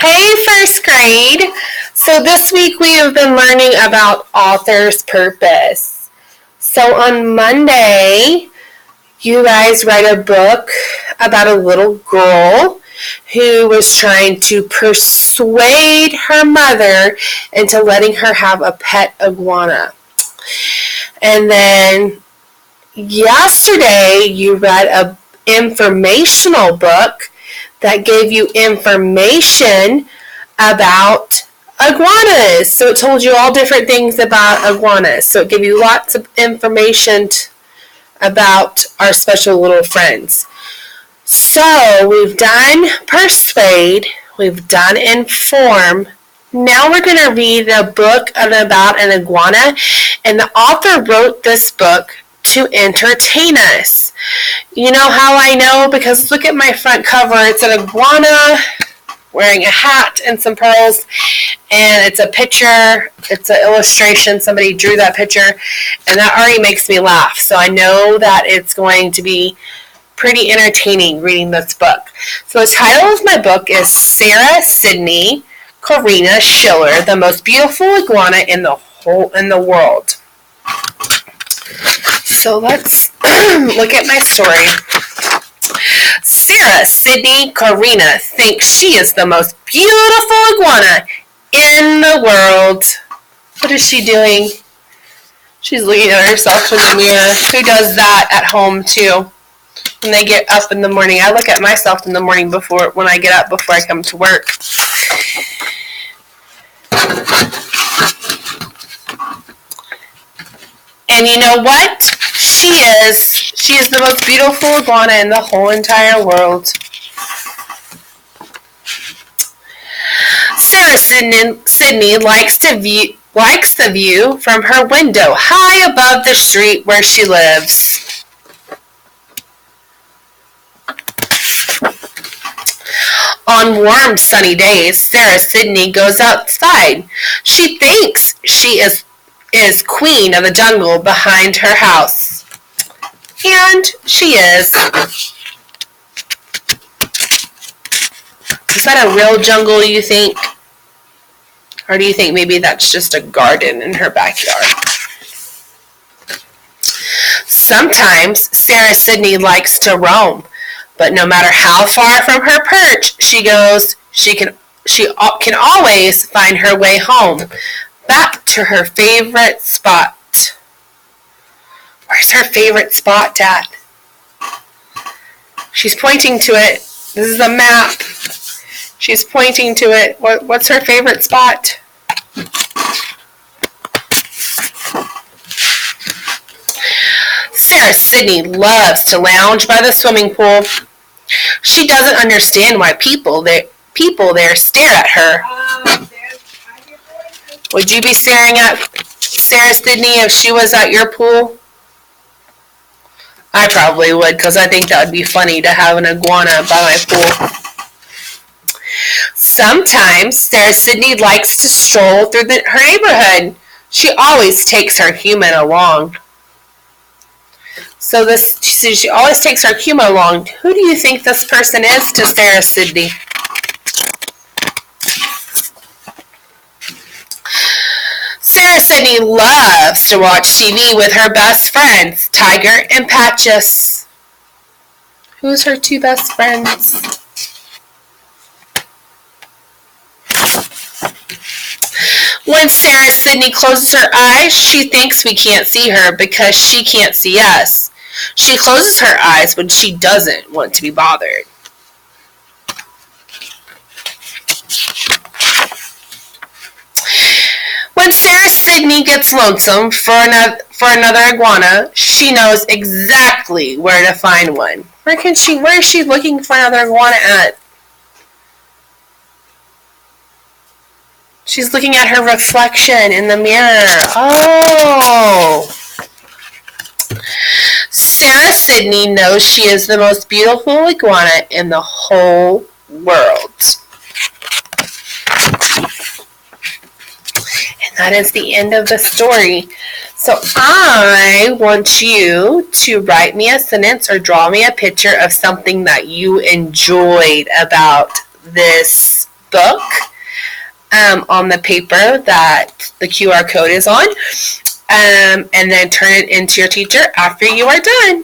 Hey, first grade. So this week we have been learning about author's purpose. So on Monday, you guys read a book about a little girl who was trying to persuade her mother into letting her have a pet iguana. And then yesterday, you read an informational book that gave you information about iguanas. So it told you all different things about iguanas. So it gave you lots of information about our special little friends. So we've done persuade, we've done inform. Now we're going to read a book about an iguana, and the author wrote this book to entertain us. You know how I know? Because look at my front cover. It's an iguana wearing a hat and some pearls, and it's a picture. It's an illustration. Somebody drew that picture, and that already makes me laugh. So I know that it's going to be pretty entertaining reading this book. So the title of my book is Sara, Sidney, Corianna, Schiller, the most beautiful iguana in the world. So let's look at my story. Sara, Sidney, Corianna thinks she is the most beautiful iguana in the world. What is she doing? She's looking at herself in the mirror. Who does that at home too? When they get up in the morning. I look at myself in the morning when I get up before I come to work. And you know what? She is the most beautiful iguana in the whole entire world. Sara Sidney likes the view from her window high above the street where she lives. On warm, sunny days, Sara Sidney goes outside. She thinks she is queen of the jungle behind her house. And she is. Is that a real jungle, you think? Or do you think maybe that's just a garden in her backyard? Sometimes Sara Sidney likes to roam, but no matter how far from her perch she goes, she can always find her way home, back to her favorite spot. Where's her favorite spot at? She's pointing to it. This is a map. She's pointing to it. What's her favorite spot? Sara Sidney loves to lounge by the swimming pool. She doesn't understand why people there stare at her. Would you be staring at Sara Sidney if she was at your pool? I probably would, because I think that would be funny to have an iguana by my pool. Sometimes Sara Sidney likes to stroll through her neighborhood. She always takes her human along. So she always takes her human along. Who do you think this person is to Sara Sidney? Sara Sidney loves to watch TV with her best friends, Tiger and Patches. Who's her two best friends? When Sara Sidney closes her eyes, she thinks we can't see her because she can't see us. She closes her eyes when she doesn't want to be bothered. When Sara Sidney gets lonesome for another iguana, she knows exactly where to find one. Where is she looking for another iguana at? She's looking at her reflection in the mirror. Oh! Sara Sidney knows she is the most beautiful iguana in the whole world. And that is the end of the story. So I want you to write me a sentence or draw me a picture of something that you enjoyed about this book. on the paper that the QR code is on, and then turn it into your teacher after you are done.